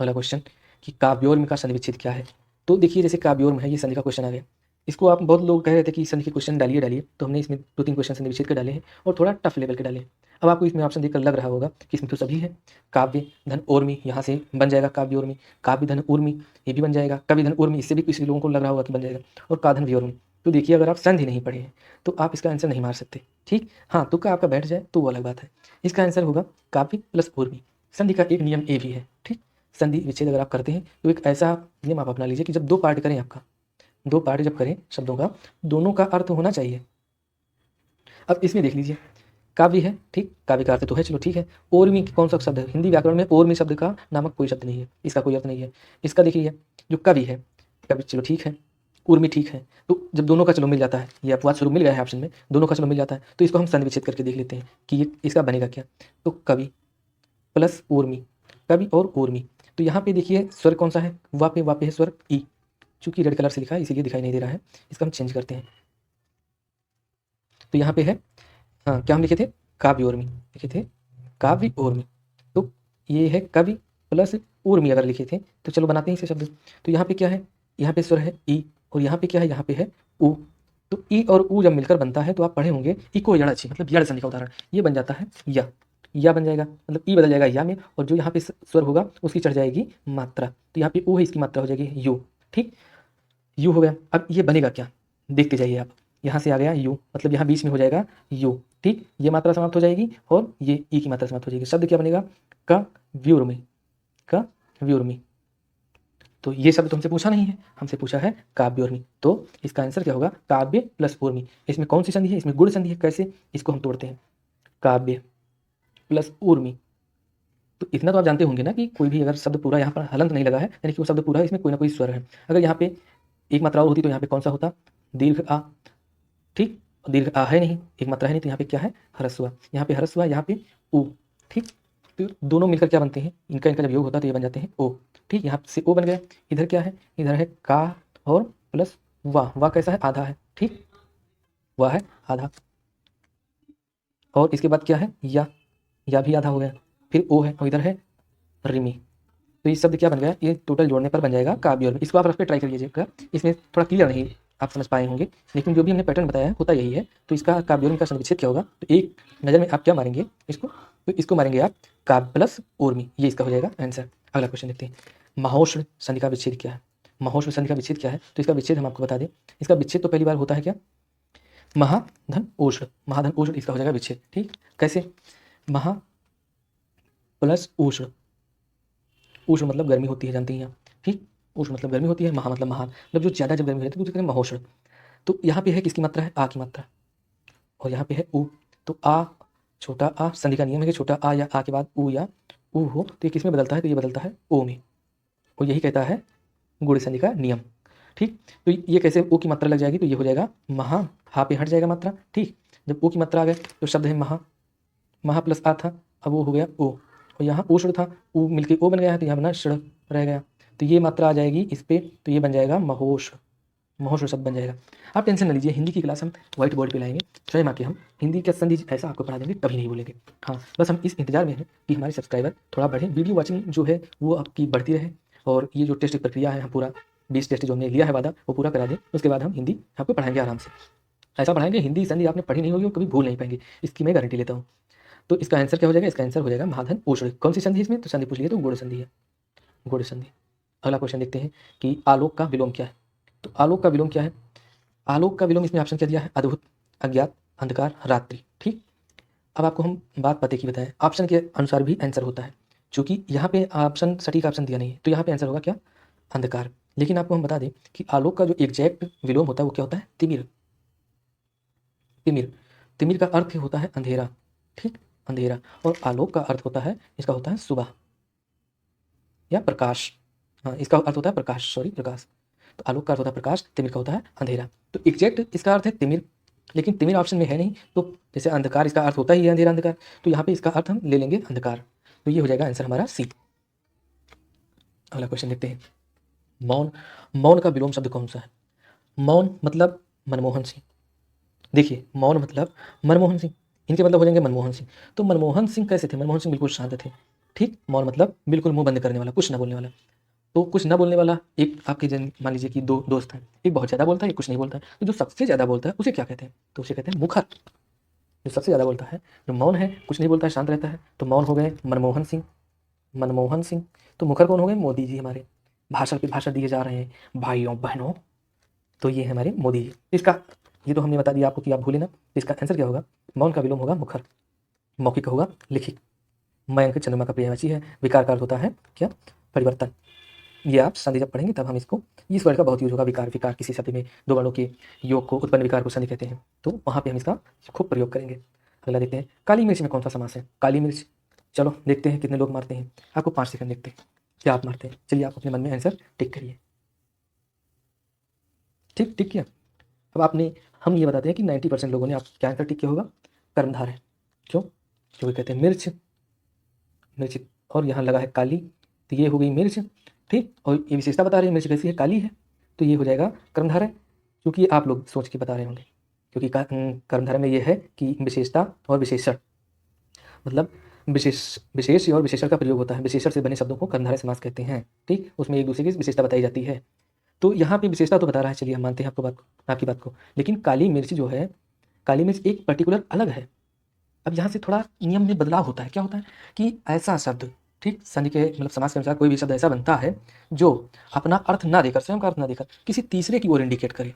अगला क्वेश्चन कि काव्योर्म का संधि विच्छेद क्या है। तो देखिए जैसे काव्योर्म है, ये संधि का क्वेश्चन आ गया। इसको आप बहुत लोग कह रहे थे कि संधि के क्वेश्चन डालिए, तो हमने इसमें 2-3 क्वेश्चन संधि विच्छेद के डाले हैं और थोड़ा टफ लेवल के डाले हैं। अब आपको इसमें ऑप्शन देखकर लग रहा होगा कि इसमें तो सभी है। काव्य धन ऊर्मी, यहाँ से बन जाएगा काव्य ऊर्मी। काव्य धन ऊर्मी, ये भी बन जाएगा। कवि धन ऊर्मी, इससे भी किसी लोगों को लग रहा होगा कि बन जाएगा। और काधन व्योर्मी। तो देखिए अगर आप संधि नहीं पढ़े हैं तो आप इसका आंसर नहीं मार सकते। ठीक, हाँ, तुक्का आपका बैठ जाए तो वो अलग बात है। इसका आंसर होगा काव्य प्लस ऊर्मी। संधि का एक नियम ए भी है। ठीक, संधि विच्छेद अगर आप करते हैं तो एक ऐसा नियम आप अपना लीजिए कि जब दो पार्ट करें, आपका दो पार्ट जब करें शब्दों का, दोनों का अर्थ होना चाहिए। अब इसमें देख लीजिए, काव्य है, ठीक, काव्य का अर्थ तो है, चलो ठीक है। ओर्मी कौन सा शब्द है, हिंदी व्याकरण में ओर्मी शब्द का नामक कोई शब्द नहीं है, इसका कोई अर्थ नहीं है। इसका देखिए जो कवि है, कवि चलो ठीक है, उर्मी ठीक है। तो जब दोनों का चलो मिल जाता है, ये अपवाद स्वरूप मिल गया है ऑप्शन में, दोनों का चलो मिल जाता है, तो इसको हम संधि विच्छेद करके देख लेते हैं कि ये इसका बनेगा क्या। तो कवि प्लस उर्मी, कवि और उर्मी। तो यहाँ पे देखिए स्वर कौन सा है, वहाँ पे है स्वर ई। चूंकि रेड कलर से लिखा है इसीलिए दिखाई नहीं दे रहा है, इसका हम चेंज करते हैं। तो यहाँ पे है, हाँ, क्या हम लिखे थे, काव्य उर्मी लिखे थे, काव्य उर्मी। तो ये है कवि प्लस उर्मी अगर लिखे थे, तो चलो बनाते हैं इसे शब्द। तो यहाँ पे क्या है, यहाँ पे स्वर है ई, और यहाँ पे क्या है, यहाँ पे है उ। तो ई और उ जब मिलकर बनता है तो आप पढ़े होंगे इको यड़ची, मतलब यड़ संधि का उदाहरण, ये बन जाता है या बन जाएगा, मतलब ई बदल जाएगा या में, और जो यहाँ पे स्वर होगा उसकी चढ़ जाएगी मात्रा। तो यहाँ पे उ है, इसकी मात्रा हो जाएगी यू। ठीक, यू हो गया। अब ये बनेगा क्या, देखते जाइए आप। यहाँ से आ गया यू, मतलब यहाँ बीच में हो जाएगा यू। ठीक, ये मात्रा समाप्त हो जाएगी और ये ई की मात्रा समाप्त हो जाएगी। शब्द क्या बनेगा, क व्युर्मी, क व्युर्मी। तो ये शब्द तो हमसे पूछा नहीं है, हमसे पूछा है काव्योर्मी। तो इसका आंसर क्या होगा, काव्य प्लस उर्मी। इसमें कौन सी संधि है, इसमें गुण संधि है। कैसे, इसको हम तोड़ते हैं, काव्य प्लस उर्मी। तो इतना तो आप जानते होंगे ना कि कोई भी अगर शब्द पूरा यहाँ पर हलंत नहीं लगा है, यानी कि वो शब्द पूरा है, इसमें कोई ना कोई स्वर है। अगर यहाँ पे एक मात्रा और होती तो यहाँ पे कौन सा होता, दीर्घ आ। ठीक, दीर्घ आ है नहीं, एक मात्रा है नहीं, तो यहाँ पे क्या है, ह्रस्व आ। यहाँ पे ह्रस्व आ, यहाँ पे उ। ठीक, तो दोनों मिलकर क्या बनते हैं, इनका जब योग होता है तो ये बन जाते हैं ओ। ठीक, यहाँ से ओ बन गया। इधर क्या है, इधर है का और प्लस वाह कैसा है, आधा है। ठीक, वाह है आधा, और इसके बाद क्या है, या भी आधा हो गया। फिर ओ है और इधर है रिमी। तो ये शब्द क्या बन गया, ये टोटल जोड़ने पर बन जाएगा काव्य और। इसको आप रफ पे ट्राई करिएगा, इसमें थोड़ा क्लियर नहीं आप समझ पाए होंगे, लेकिन जो भी हमने पैटर्न बताया होता यही है। तो इसका काव्य का संधि विच्छेद क्या होगा, तो एक नज़र में आप क्या मारेंगे इसको, तो इसको मारेंगे आप काव्य प्लस उर्मी, ये इसका हो जाएगा आंसर। अगला क्वेश्चन देखते हैं, महोष्ण संधि का विच्छेद क्या है। महोष्ण संधि का विच्छेद क्या है, तो इसका विच्छेद हम आपको बता दें। इसका विच्छेद तो पहली बार होता है क्या, महाधन उष्ण, महाधन उष्ण इसका हो जाएगा विच्छेद। ठीक, कैसे, महा प्लस उष्ण, उष्ण मतलब गर्मी होती है, जानती हैं आप। ठीक, उष्ण मतलब गर्मी होती है, महा मतलब महान, मतलब जो ज़्यादा जब गर्मी रहती है तो कहते हैं महोष्ण। तो यहाँ पे है किसकी मात्रा है, आ की मात्रा, और यहाँ पे है उ। तो आ, छोटा आ, संधि का नियम है कि छोटा आ या आ के बाद उ या उ हो तो ये किस में बदलता है, तो ये बदलता है ओ में, और यही कहता है गुण संधि का नियम। ठीक, तो ये कैसे ओ की मात्रा लग जाएगी, तो ये हो जाएगा महा, हा पे हट जाएगा मात्रा। ठीक, जब ओ की मात्रा आ गए तो शब्द है महा प्लस आ था, अब वो हो गया ओ, और यहाँ उष्ण था, उ मिलके ओ बन गया है, तो यहाँ बना षण रह गया। तो ये मात्रा आ जाएगी इस पे, तो ये बन जाएगा महोष्ण। मोहन शब्द बन जाएगा। आप टेंशन न लीजिए, हिंदी की क्लास हम व्हाइट बोर्ड पे लाएंगे, स्वयं आके हम हिंदी का संधि ऐसा आपको पढ़ा देंगे, कभी नहीं बोलेंगे। हाँ, बस हम इस इंतजार में हैं कि हमारे सब्सक्राइबर थोड़ा बढ़े, वीडियो वॉचिंग जो है वो आपकी बढ़ती रहे, और ये जो टेस्ट की प्रक्रिया है हम पूरा 20 टेस्ट जो हमने लिया है वादा वो पूरा करा दें। उसके बाद हम हिंदी आपको पढ़ाएंगे आराम से, ऐसा पढ़ाएंगे हिंदी संधि आपने पढ़ी नहीं होगी और कभी भूल नहीं पाएंगे, इसकी मैं गारंटी लेता हूँ। तो इसका आंसर क्या हो जाएगा? इसका आंसर हो जाएगा महाधन ओषण। कौन सी संधि इसमें? तो संधि पूछ लिए तो गुण संधि है, गुण संधि। अगला क्वेश्चन देखते हैं कि आलोक का विलोम क्या है। तो आलोक का विलोम क्या है? आलोक का विलोम इसमें ऑप्शन क्या दिया है? अद्भुत, अज्ञात, अंधकार, रात्रि। ठीक, अब आपको हम बात पते की बताएं, ऑप्शन के अनुसार भी आंसर होता है। चूंकि यहाँ पे ऑप्शन सटीक ऑप्शन दिया नहीं है तो यहाँ पे आंसर होगा क्या? अंधकार। लेकिन आपको हम बता दें कि आलोक का जो एग्जैक्ट विलोम होता है वो क्या होता है? तिमिर। तिमिर, तिमिर का अर्थ होता है अंधेरा। ठीक, अंधेरा। और आलोक का अर्थ होता है, इसका होता है सुबह या प्रकाश। हाँ, इसका अर्थ होता है प्रकाश, सॉरी प्रकाश। तो आलोक का अर्थ होता है प्रकाश, तिमिर का होता है अंधेरा। तो एग्जैक्ट इसका अर्थ है तिमिर, लेकिन तिमिर ऑप्शन में है नहीं, तो जैसे अंधकार इसका अर्थ होता ही है अंधेरा अंधकार, तो यहाँ पे इसका अर्थ हम ले लेंगे अंधकार। तो ये हो जाएगा आंसर हमारा सी। अगला क्वेश्चन देखते हैं, मौन। मौन का विलोम शब्द कौन सा है? मौन मतलब मनमोहन सिंह। देखिए, मौन मतलब मनमोहन सिंह, इनके मतलब हो जाएंगे मनमोहन सिंह। तो मनमोहन सिंह कैसे थे? मनमोहन सिंह बिल्कुल शांत थे। ठीक, मौन मतलब बिल्कुल मुंह बंद करने वाला, कुछ ना बोलने वाला। तो कुछ ना बोलने वाला, एक आपके जन मान लीजिए कि दो दोस्त हैं, एक बहुत ज़्यादा बोलता है, एक कुछ नहीं बोलता है, तो जो सबसे ज़्यादा बोलता है उसे क्या कहते हैं? तो उसे कहते हैं मुखर। जो सबसे ज़्यादा बोलता है, जो मौन है, कुछ नहीं बोलता है, शांत रहता है, तो मौन हो गए मनमोहन सिंह। मनमोहन सिंह। तो मुखर कौन हो गए? मोदी जी हमारे, भाषण पे भाषण दिए जा रहे हैं भाइयों बहनों, तो ये है हमारे मोदी जी। इसका ये तो हमने बता दिया आपको कि आप भूले ना। इसका आंसर क्या होगा? मौन का विलोम होगा मुखर, मौखिक होगा लिखित। मयंक चंद्रमा का पर्यायवाची है, विकार का अर्थ होता है क्या? परिवर्तन। ये आप संधि जब पढ़ेंगे तब हम इसको, इस वर्ड का बहुत यूज होगा, विकार। विकार किसी शब्द में दो वर्णों के योग को उत्पन्न विकार को संधि कहते हैं, तो वहाँ पे हम इसका खूब प्रयोग करेंगे। अगला देखते हैं, काली मिर्च में कौन सा समास है? काली मिर्च, चलो देखते हैं कितने लोग मारते हैं। आपको 5 सेकंड देखते हैं क्या आप मारते हैं। चलिए आप अपने मन में आंसर टिक करिए। ठीक, टिक किया। अब आपने, हम ये बताते हैं कि 90% लोगों ने आप क्या आंसर टिक किया होगा? कर्मधार है। क्यों? क्योंकि कहते हैं मिर्च, मिर्च, और यहाँ लगा है काली, तो ये हो गई मिर्च। ठीक, और ये विशेषता बता रही है मिर्च कैसी है? काली है, तो ये हो जाएगा कर्मधारय। क्योंकि आप लोग सोच के बता रहे होंगे, क्योंकि कर्मधारय में ये है कि विशेषता और विशेषण, मतलब विशेष और विशेषण का प्रयोग होता है। विशेषण से बने शब्दों को कर्मधारय समास कहते हैं। ठीक, उसमें एक दूसरे की विशेषता बताई जाती है। तो यहाँ पे विशेषता तो बता रहा है, चलिए हम मानते हैं आपकी बात को, लेकिन काली मिर्च जो है, काली मिर्च एक पर्टिकुलर अलग है। अब यहाँ से थोड़ा नियम में बदलाव होता है। क्या होता है कि ऐसा शब्द, ठीक, संधि के मतलब समास के अनुसार कोई भी शब्द ऐसा बनता है जो अपना अर्थ ना देकर, स्वयं का अर्थ ना देकर किसी तीसरे की ओर इंडिकेट करे।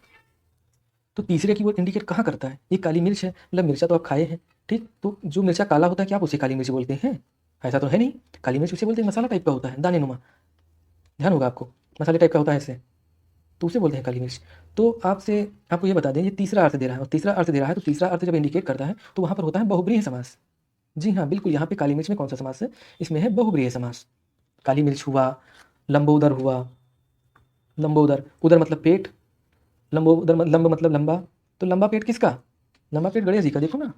तो तीसरे की ओर इंडिकेट कहाँ करता है? ये काली मिर्च है, मतलब मिर्चा तो आप खाए हैं। ठीक, तो जो मिर्चा काला होता है क्या आप उसे काली मिर्च बोलते हैं? ऐसा तो है नहीं। काली मिर्च उसे बोलते हैं मसाला टाइप का होता है, दाने नुमा, ध्यान होगा आपको, मसाले टाइप का होता है ऐसे, तो उसे बोलते हैं काली मिर्च। तो आपको ये बता दें, ये तीसरा अर्थ दे रहा है, और तीसरा अर्थ दे रहा है तो तीसरा अर्थ जब इंडिकेट करता है तो वहाँ पर होता है बहुब्रीहि समास। जी हाँ, बिल्कुल, यहाँ पे काली मिर्च में कौन सा समास है? इसमें है बहुब्रीहि समास। काली मिर्च हुआ, लंबोदर हुआ, लंबोदर, उदर मतलब पेट, लंबोदर लंब मतलब लंबा, तो लंबा पेट किसका? लंबा पेट गणेश जी का। देखो ना,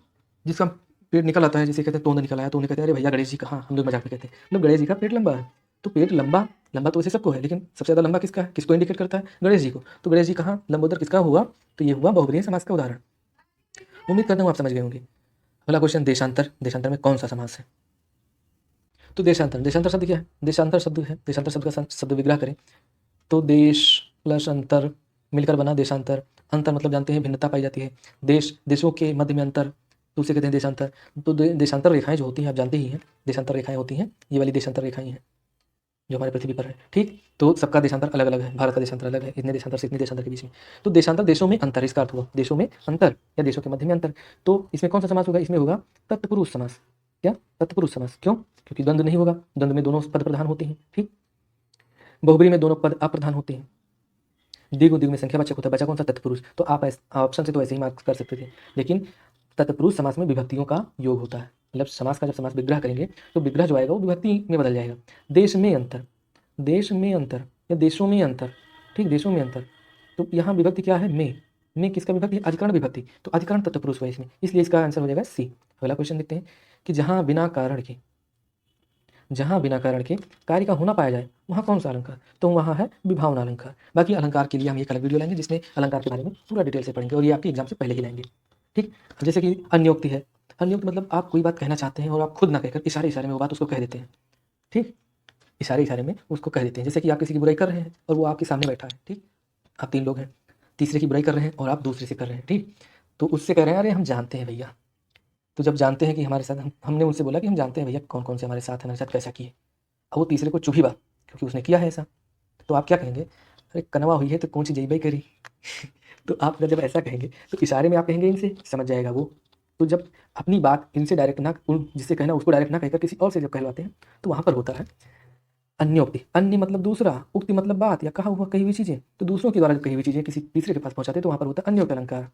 जिसका पेट निकल आता है, जिसे कहते हैं तोंद निकल आया, तो उन्हें कहते हैं अरे भैया गणेश जी का, हाँ हम लोग मजाक में कहते हैं, मतलब गणेश जी का पेट लंबा है। तो पेट लंबा, लंबा तो वैसे सबको है, लेकिन सबसे ज़्यादा लंबा किसका है? किसको इंडिकेट करता है? गणेश जी को। तो गणेश जी कहाँ, लंबोदर किसका हुआ? तो ये हुआ बहुब्रीहि समास का उदाहरण। उम्मीद करता हूँ आप समझ गए होंगे। अगला क्वेश्चन, देशांतर। देशांतर में कौन सा समास है? तो देशांतर, देशांतर शब्द क्या है? देशांतर शब्द है, देशांतर शब्द का शब्द विग्रह करें तो देश प्लस अंतर मिलकर बना देशांतर। अंतर मतलब जानते हैं भिन्नता पाई जाती है, देश, देशों के मध्य में अंतर, तो उसे कहते हैं देशांतर। तो देशांतर रेखाएं जो होती हैं आप जानते ही हैं, देशांतर रेखाएं होती हैं, ये वाली देशांतर रेखाएं हैं जो हमारे पृथ्वी पर है। ठीक, तो सबका देशांतर अलग अलग है, भारत का देशांतर अलग है, इतने देशांतर से इतने देशांतर के बीच में। तो देशांतर देशों में अंतर, इसका अर्थ हुआ देशों में अंतर या देशों के मध्य में अंतर। तो इसमें कौन सा समास होगा? इसमें होगा तत्पुरुष समास। क्या? तत्पुरुष समास। क्यों? क्योंकि द्वंद्व नहीं होगा, द्वंद्व में दोनों पद प्रधान होते हैं। ठीक, बहुब्री में दोनों पद अप्रधान होते हैं, द्विगु में संख्यावाचक होता है, बचा कौन सा? तत्पुरुष। तो आप ऑप्शन से तो ऐसे ही मार्क्स कर सकते थे, लेकिन तत्पुरुष समास में विभक्तियों का योग होता है, मतलब समास का जब समास विग्रह करेंगे तो विग्रह जो आएगा वो विभक्ति में बदल जाएगा। देश में अंतर, देश में अंतर या देशों में अंतर। ठीक, देशों में अंतर, तो यहाँ विभक्ति क्या है? में किसका विभक्ति है? अधिकरण विभक्ति, तो अधिकरण तत्पुरुष हुआ इसमें, इसलिए इसका आंसर हो जाएगा सी। अगला क्वेश्चन देखते हैं कि जहाँ बिना कारण के, जहाँ बिना कारण के कार्य का होना पाया जाए वहाँ कौन सा अलंकार, तो वहाँ है विभावना अलंकार। बाकी अलंकार के लिए हम एक अलग वीडियो लेंगे जिसमें अलंकार के बारे में पूरा डिटेल से पढ़ेंगे और ये आपके एग्जाम से पहले ही लेंगे। ठीक, जैसे कि अन्योक्ति है। अन्योक्ति मतलब आप कोई बात कहना चाहते हैं और आप खुद ना कहकर इशारे इशारे में वो बात उसको कह देते हैं। ठीक, इशारे इशारे में उसको कह देते हैं। जैसे कि आप किसी की बुराई कर रहे हैं और वो आपके सामने बैठा है। ठीक, आप 3 लोग हैं, तीसरे की बुराई कर रहे हैं और आप दूसरे से कर रहे हैं। ठीक, तो उससे कह रहे हैं अरे हम जानते हैं भैया। तो जब जानते हैं कि हमारे साथ हमने उनसे बोला कि हम जानते हैं भैया कौन कौन से हमारे साथ हैं, हमारे साथ कैसा किए। अब वो तीसरे को चुभी बात क्योंकि उसने किया है ऐसा, तो आप क्या कहेंगे, अरे कनवा हुई है तो कौन सी जईबाई करी। तो आप जब ऐसा कहेंगे तो इशारे में आप कहेंगे इनसे, समझ जाएगा वो। तो जब अपनी बात इनसे डायरेक्ट ना, जिससे कहना उसको डायरेक्ट ना कहकर किसी और से जब कहलवाते हैं तो वहाँ पर होता है अन्योक्ति। अन्य मतलब दूसरा, उक्ति मतलब बात या कहा हुआ कही हुई चीजें, तो दूसरों के द्वारा कही हुई चीजें किसी तीसरे के पास पहुंचाते हैं तो वहाँ पर होता है अन्योक्त अलंकार।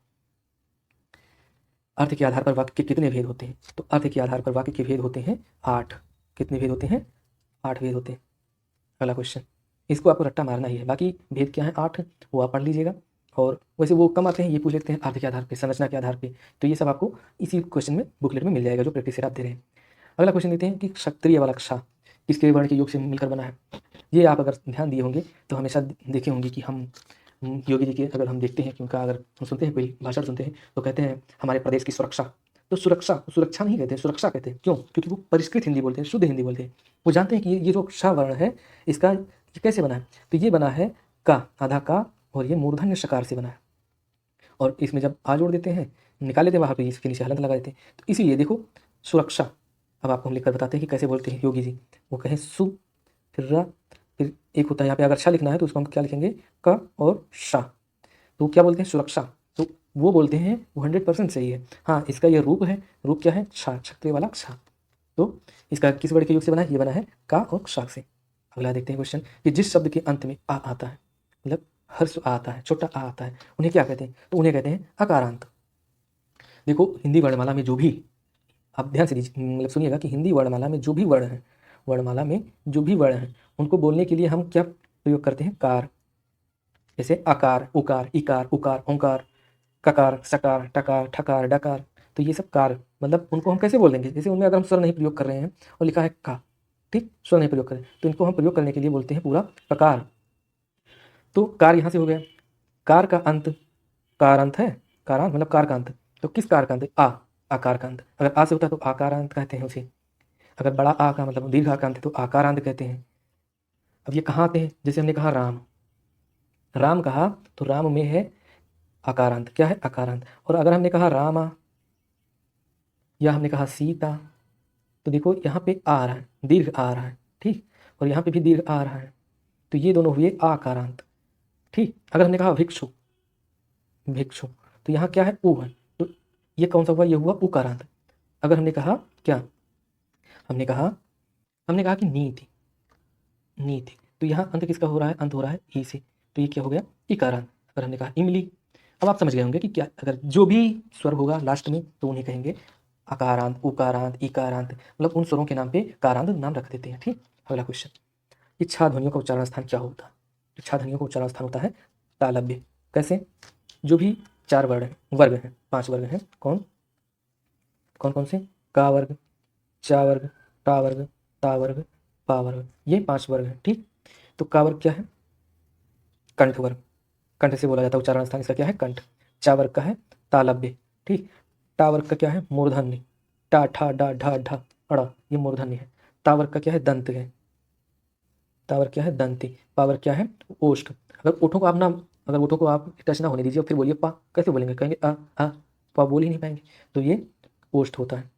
अर्थ के आधार पर वाक्य के कितने भेद होते हैं, तो अर्थ के आधार पर वाक्य के भेद होते हैं 8। कितने भेद होते हैं, 8 भेद होते हैं। अगला क्वेश्चन, इसको आपको रट्टा मारना ही है, बाकी भेद क्या है 8 वो आप पढ़ लीजिएगा। और वैसे वो कम आते हैं, ये पूछ लेते हैं अर्थ के आधार पर, संरचना के आधार पर, तो ये सब आपको इसी क्वेश्चन में बुकलेट में मिल जाएगा जो प्रैक्टिस आप दे रहे हैं। अगला क्वेश्चन देते हैं कि क्षत्रिय वाला क्ष किसके वर्ण के योग से मिलकर बना है। ये आप अगर ध्यान दिए होंगे तो हमेशा देखे होंगे कि हम योगी जी के अगर हम देखते हैं कि उनका अगर हम सुनते हैं कोई भाषण सुनते हैं तो कहते हैं हमारे प्रदेश की सुरक्षा, तो सुरक्षा नहीं कहते हैं, सुरक्षा कहते हैं। क्यों, क्योंकि वो परिष्कृत हिंदी बोलते हैं, शुद्ध हिंदी बोलते हैं। वो जानते हैं कि ये जो क्ष वर्ण है इसका ये कैसे बना है, तो ये बना है का, आधा का, और ये मूर्धन्य शकार से बना है। और इसमें जब आ जोड़ देते हैं, निकाल लेते हैं वहाँ पर, इसके नीचे हलंत लगा देते हैं, तो इसीलिए देखो सुरक्षा। अब आपको हम लिखकर बताते हैं कि कैसे बोलते हैं योगी जी। वो कहें सु, फिर र, फिर एक होता है यहाँ पे अगर शा लिखना है तो उसको हम क्या लिखेंगे, क और शा। तो क्या बोलते हैं सुरक्षा, तो वो बोलते हैं वो 100% सही है। हाँ, इसका ये रूप है, रूप क्या है, क्षा, क्षत्रिय वाला क्षा। तो इसका किस वर्ड के योग से बना है, ये बना है का और क्षा से। अगला देखते हैं क्वेश्चन कि जिस शब्द के अंत में आ आता है, मतलब हर्ष आता है, छोटा आ आता है, उन्हें क्या कहते हैं, तो उन्हें कहते हैं अकारांत। देखो हिंदी वर्णमाला में जो भी, आप ध्यान से मतलब सुनिएगा कि हिंदी वर्णमाला में जो भी वर्ण है, वर्णमाला में जो भी वर्ण है उनको बोलने के लिए हम क्या प्रयोग करते हैं, कार। जैसे अकार, उकार, इकार, उकार, ओंकार, ककार, सकार, टकार, ठकार, डकार, तो ये सब कार, मतलब उनको हम कैसे बोल देंगे, जैसे उनमें अगर हम स्वर नहीं प्रयोग कर रहे हैं और लिखा है का, ठीक, स्वर नहीं प्रयोग करें तो इनको हम प्रयोग करने के लिए बोलते हैं पूरा ककार। तो कार यहाँ से हो गया, कार का अंत, कार अंत है, कारांत मतलब कार का अंत, तो किस कार का अंत, आ, आकार का अंत। अगर आ से होता है तो आकारांत कहते हैं उसे। अगर बड़ा आ का मतलब दीर्घ का अंत है तो आकारांत कहते हैं। अब ये कहाँ आते हैं, जैसे हमने कहा राम, राम कहा तो राम में है आकारांत, क्या है आकारांत। और अगर हमने कहा रामा या हमने कहा सीता, तो देखो यहाँ पे आ रहा है, दीर्घ आ रहा है, ठीक, और यहाँ पे भी दीर्घ आ रहा है, तो ये दोनों हुए आकारांत। ठीक, अगर हमने कहा भिक्षु, भिक्षु, तो यहाँ क्या है ऊ है, तो ये कौन सा हुआ, ये हुआ उकारांत। अगर हमने कहा क्या, हमने कहा कि नीति, नीति, तो यहाँ अंत किसका हो रहा है, अंत हो रहा है ई से, तो ये क्या हो गया इकारांत। अगर हमने कहा इमली, अब आप समझ गए होंगे कि क्या, अगर जो भी स्वर होगा लास्ट में तो उन्हें कहेंगे अकारांत, उकारांत, इकारांत, मतलब उन स्वरों के नाम पे कारांत नाम रख देते हैं। ठीक, अगला क्वेश्चन, इच्छा ध्वनियों का उच्चारण स्थान क्या होता है, इच्छा ध्वनियों का उच्चारण स्थान होता है तालव्य। कैसे, जो भी 4 वर्ग हैं 5 वर्ग हैं, कौन कौन कौन से, का वर्ग, चा वर्ग, टा वर्ग, ता वर्ग, पा वर्ग, ये 5 वर्ग हैं। ठीक, तो का वर्ग क्या है, कंठ वर्ग, कंठ से बोला जाता है, उच्चारण स्थान इसका क्या है कंठ। चा वर्ग का है तालव्य। ठीक, टा वर्ग का क्या है मूर्धन्य, टा ठा डा ढा ढा अड़ा, ये मूर्धन्य है। ता वर्ग का क्या है दंत है, ता वर्ग क्या है दंती। पा वर्ग क्या है ओष्ठ। अगर ओठों को आप ना, अगर ओठों को आप टच ना होने दीजिए और फिर बोलिए पा, कैसे बोलेंगे, कहेंगे आ, पा बोल ही नहीं पाएंगे, तो ये ओष्ठ होता है।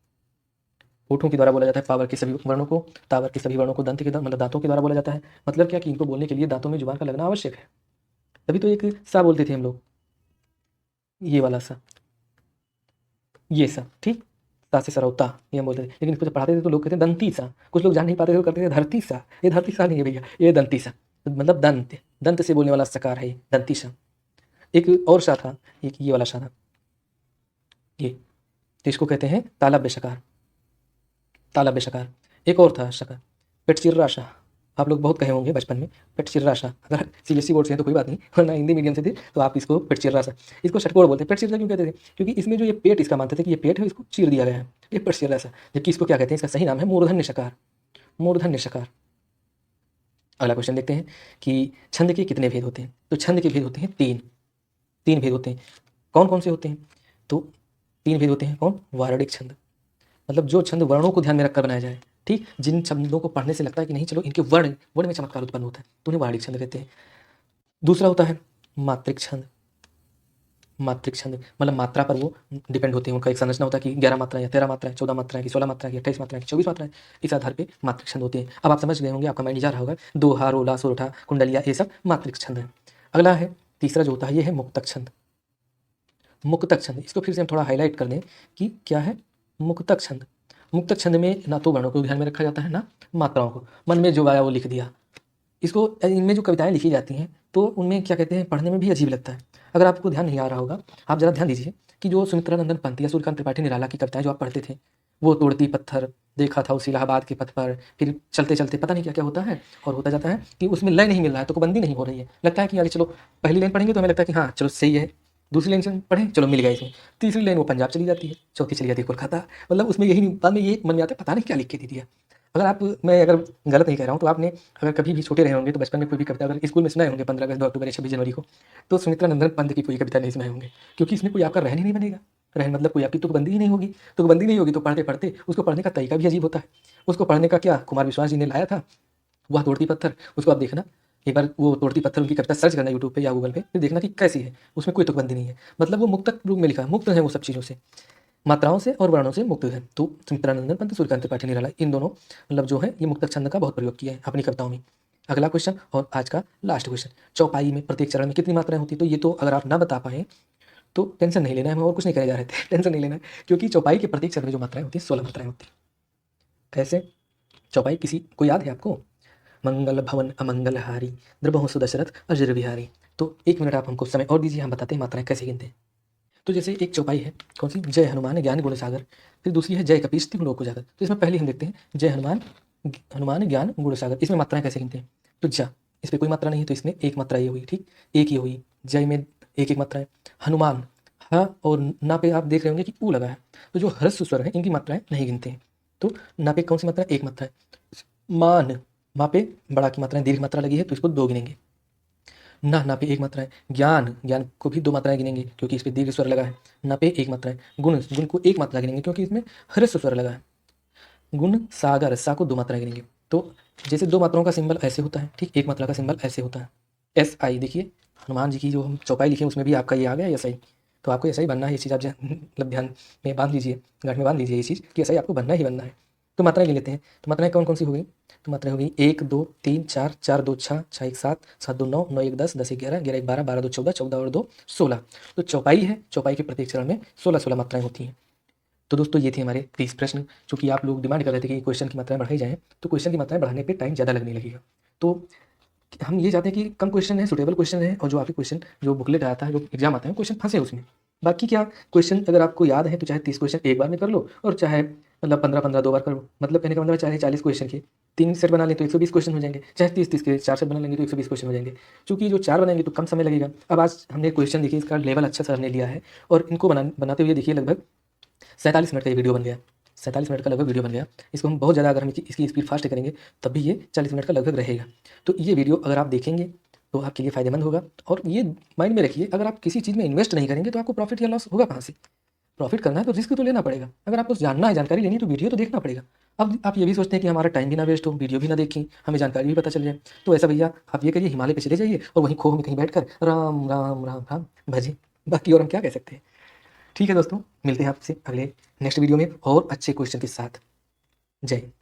ओठों के द्वारा बोला जाता है पावर के सभी वर्णों को, तावर के सभी वर्णों को दंत के मतलब दांतों के द्वारा बोला जाता है। मतलब क्या कि इनको बोलने के लिए दांतों में जुबान का लगना आवश्यक है। तभी तो एक सा बोलते थे हम लोग, ये वाला सा, ये सा, ठीक, सा से सरौता ये हम बोलते थे। लेकिन इसको जब पढ़ाते थे तो लोग कहते हैं दंती सा, कुछ लोग जान नहीं पाते थे तो करते थे धरती सा। ये धरती सा नहीं है भैया, ये दंती सा, मतलब दंत, दंत से बोलने वाला सकार है ये दंती सा। एक और सा था, एक ये वाला सा था, ये, तो इसको कहते हैं तालव्य शकार, तालव्य शकार। एक और था शकार, पेटचिर्रा शाह, आप लोग बहुत कहे होंगे बचपन में पेटचिर्रा शाह। अगर सीबीएसई बोर्ड से हैं तो कोई बात नहीं, वरना हिंदी मीडियम से थे तो आप इसको पेटचिर्रा शाह, इसको षटकोण बोलते हैं। पेटचिर्रा क्यों कहते थे, क्योंकि इसमें जो ये पेट इसका मानते थे कि ये पेट है, इसको चीर दिया गया है, ये पेटचिर्रा शाह। जबकि इसको क्या कहते हैं, इसका सही नाम है मूर्धन्य शकार। मूर्धन्य षकार। अगला क्वेश्चन देखते हैं कि छंद के कितने भेद होते हैं। तो छंद के भेद होते हैं 3 भेद होते हैं। कौन कौन से होते हैं? तो 3 भेद होते हैं। कौन? वार्णिक छंद, मतलब जो छंद वर्णों को ध्यान में रखकर बनाया जाए, ठीक, जिन शब्दों को पढ़ने से लगता है कि नहीं चलो इनके वर्ण में चमत्कार उत्पन्न होता है, तो उन्हें वार्णिक छंद कहते हैं। दूसरा होता है मात्रिक छंद। मात्रिक छंद मतलब मात्रा पर वो डिपेंड होते हैं, उनका एक संरचना होता है कि 11 मात्राएं या 13 मात्राएं, 14 मात्राएं की, 16 मात्राएं की, 28 मात्राएं की, 24 मात्राएं, इस आधार पे मात्रिक छंद होते हैं। अब आप समझ गए होंगे, आपका माइंड जा रहा होगा, दोहा, रोला, सोरठा, कुंडलिया, ये सब मात्रिक छंद है। अगला है तीसरा जो होता है, ये है मुक्तक छंद। मुक्तक छंद, इसको फिर से हम थोड़ा हाईलाइट कर दें कि क्या है मुक्तक छंद। मुक्तक छंद में ना तो वर्णों को ध्यान में रखा जाता है, ना मात्राओं को, मन में जो आया वो लिख दिया। इसको इनमें जो कविताएं लिखी जाती हैं तो उनमें क्या कहते हैं, पढ़ने में भी अजीब लगता है। अगर आपको ध्यान नहीं आ रहा होगा, आप जरा ध्यान दीजिए कि जो सुमित्रानंदन पंत या सूर्यकांत त्रिपाठी निराला की कविताएं जो आप पढ़ते थे, वो तोड़ती पत्थर, देखा था उस इलाहाबाद के पथ पर, फिर चलते चलते पता नहीं क्या क्या होता है, और होता जाता है कि उसमें लय नहीं मिल रहा है, तो बंदी नहीं हो रही है, लगता है कि अरे चलो पहली लाइन पढ़ेंगे तो हमें लगता है कि हाँ चलो सही है, दूसरी लाइन से पढ़ें चलो मिल गया इसमें, तीसरी लाइन वो पंजाब चली जाती है, चौथी चली जाती है कोलकाता, मतलब उसमें यही बाद में ये मन में आता है पता नहीं क्या लिख के दे दिया। मैं अगर गलत नहीं कह रहा हूँ तो आपने अगर कभी भी छोटे रहे होंगे तो बचपन में कोई भी कविता अगर स्कूल में सुनाए होंगे 15 अगस्त, 2 अक्टूबर या 26 जनवरी को, तो सुमित्रानंदन पंत की कोई कविता नहीं सुनाए होंगे, क्योंकि इसमें कोई आपका रहन ही नहीं बनेगा। रहन मतलब कोई आपकी तुकबंदी ही नहीं होगी। तुकबंदी नहीं होगी तो पढ़ते पढ़ते उसको पढ़ने का तरीका भी अजीब होता है। उसको पढ़ने का क्या कुमार विश्वास जी ने लाया था, वह तोड़ती पत्थर, उसको आप देखना एक बार, वो तोड़ती पत्थर उनकी कविता सर्च करना यूट्यूब पे या गूगल पे, फिर देखना कि कैसी है, उसमें कोई तुकबंदी नहीं है, मतलब वो मुक्तक रूप में लिखा है, मुक्त है वो सब चीज़ों से, मात्राओं से और वर्णों से मुक्त है। तो सुमित्रानंदन पंत, सूर्यकांत त्रिपाठी निराला, इन दोनों मतलब जो है ये मुक्तक छंद का बहुत प्रयोग किया है अपनी कविताओं में। अगला क्वेश्चन और आज का लास्ट क्वेश्चन, चौपाई में प्रत्येक चरण में कितनी मात्राएं होती है? तो ये तो अगर आप ना बता पाएँ तो टेंशन नहीं लेना है, हम और कुछ नहीं करने जा रहे थे, टेंशन नहीं लेना है, क्योंकि चौपाई के प्रत्येक चरण में जो मात्राएं होती है 16 मात्राएं होती हैं। कैसे चौपाई किसी को याद है आपको? मंगल भवन अमंगलहारी, द्रबहुं सुदशरथ अजर बिहारी। तो 1 मिनट आप हमको समय और दीजिए, हम बताते हैं मात्राएं कैसे गिनते हैं। तो जैसे एक चौपाई है कौन सी, जय हनुमान ज्ञान गुण सागर, फिर दूसरी है जय कपीस तिहुँ लोक उजागर। तो इसमें पहले हम देखते हैं जय हनुमान ज्ञान गुण सागर, इसमें मात्राएं कैसे गिनते हैं। तो जा, इस पर कोई मात्रा नहीं है तो इसमें एक मात्रा ये हुई, ठीक, एक ये हुई। जय में एक एक मात्रा है। हनुमान ह और ना पे आप देख रहे होंगे कि ऊ लगा है, तो जो ह्रस्व स्वर है इनकी मात्राएं नहीं गिनते हैं। तो ना पे कौन सी मात्रा, एक मात्रा है। मान, वहाँ पे बड़ा की मात्रा दीर्घ मात्रा लगी है तो इसको 2 गिनेंगे। ना पे एक मात्रा है। ज्ञान को भी 2 मात्राएं गिनेंगे क्योंकि इस पे दीर्घ स्वर लगा है। ना पे एक मात्रा है। गुण को 1 मात्रा गिनेंगे क्योंकि इसमें ह्रस्व स्वर लगा है। गुण सागर, सा को 2 मात्राएं गिनेंगे। तो जैसे 2 मात्राओं का सिंबल ऐसे होता है, ठीक, 1 मात्रा का सिंबल ऐसे होता है, SI। देखिए हनुमान जी की जो हम चौपाई लिखे उसमें भी आपका ये आ गया SI, तो आपको SI बनना है, ये चीज़ आप मतलब ध्यान में बांध लीजिए, गांठ में बांध लीजिए ये चीज़ कि SI आपको बनना ही बनना है। तो मात्राएं गिन लेते हैं। तो मात्राएं कौन कौन सी हो गई? तो मात्राएं हो गई 1 2 3 4, 4 2 6, 6 1 7, 7 2 9, 9 1 10, 10 1 11, 11 1 12, 12 2 14, 14 और 2 16। तो चौपाई है, चौपाई के प्रत्येक चरण में 16 मात्राएं होती हैं। तो दोस्तों ये थे हमारे 30 प्रश्न, चूँकि आप लोग डिमांड कर रहे थे कि क्वेश्चन की मात्राएं बढ़ाई जाएँ, तो क्वेश्चन की मात्राएं बढ़ाने पे टाइम ज़्यादा लगने लगेगा। तो हम ये चाहते हैं कि कम क्वेश्चन है, सुटेबल क्वेश्चन है, और जो आपके क्वेश्चन जो बुकलेट आता है, जो एग्जाम आता है, क्वेश्चन फंसे उसमें। बाकी क्या क्वेश्चन अगर आपको याद है तो चाहे 30 क्वेश्चन एक बार में कर लो, और चाहे मतलब 15-15 2 बार कर लो। मतलब कहने का मतलब चाहे 40 क्वेश्चन के 3 सेट बना लें तो 120 क्वेश्चन हो जाएंगे, चाहे 30-30 के 4 सेट बना लेंगे तो 120 क्वेश्चन हो जाएंगे। चूँकि जो 4 बनाएंगे तो कम समय लगेगा। अब आज हमने क्वेश्चन देखिए, इसका लेवल अच्छा सर ने लिया है, और इनको बनाते हुए देखिए लगभग 47 मिनट का ये वीडियो बन गया। 47 मिनट का लगभग वीडियो बन गया। इसको हम बहुत ज़्यादा अगर हम इसकी स्पीड फास्ट करेंगे तब भी ये 40 मिनट का लगभग रहेगा। तो ये वीडियो अगर आप देखेंगे तो आपके लिए फ़ायदेमंद होगा। और ये माइंड में रखिए, अगर आप किसी चीज़ में इन्वेस्ट नहीं करेंगे तो आपको प्रॉफिट या लॉस होगा कहाँ से? प्रॉफिट करना है तो रिस्क तो लेना पड़ेगा। अगर आपको जानना है, जानकारी लेनी है, तो वीडियो तो देखना पड़ेगा। अब आप ये भी सोचते हैं कि हमारा टाइम भी ना वेस्ट हो, वीडियो भी ना देखें, हमें जानकारी भी पता चल जाए। तो ऐसा भैया आप ये करिए, हिमालय पे चले जाइए और वहीं खोह में कहीं बैठकर राम राम राम राम भजिए। बाकी और हम क्या कह सकते हैं। ठीक है दोस्तों, मिलते हैं आपसे अगले नेक्स्ट वीडियो में और अच्छे क्वेश्चन के साथ। जय हिंद।